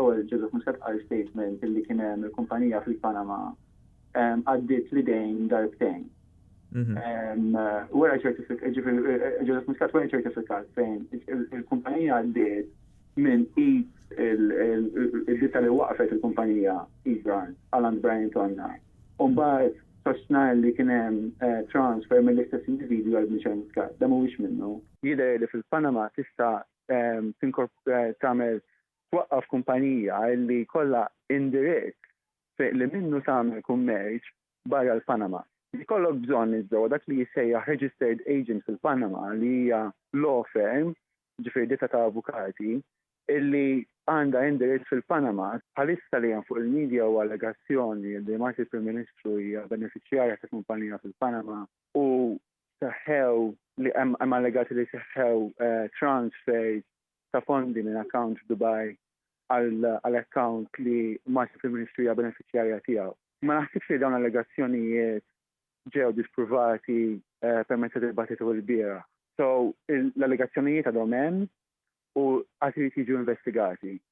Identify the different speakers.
Speaker 1: l-ewwel Joseph Muscat qal statement illi kien hemm il-kumpanija fil-Panama għaddiet l-idejn darbtejn. Wara Joseph Muscat wara ċertifikat fejn il-kumpanija għaddiet minn id-dita li waqfet il-kumpanija Iqarraq għal Brian Tonna. U mbagħad soċna li kien hemm transfer mill-istess individwi għal Muscat. Da mhuwiex minnu. Jidher li fil-Panama tista' tagħmel twaqqaf kumpanija li kollha indirizz li minnu tagħmel kummerċ barra l-Panama. Jkollok bżonn iżda dak li jissejjaħ registered agent fil-Panama li hija law firm, ġifieri ditta ta' avukati, illi għandha indirizz fil-Panama bħalissa li hemm fuq il-medja u allegazzjoni li Malti Prim Ministru hija benefiċjarja ta' kumpanija fil-Panama u seħħew li hemm allegati li seħħew transfers ta' fondi minn account Dubai għall-account li Malti Prim Ministru hija benefiċjarja tiegħu. Ma naħsibx li dawn allegazzjonijiet ġew disprovati permezz tal-dibattitu l-biera. So l-allegazzjonijiet għadhom hemm u għad jiġu investigati.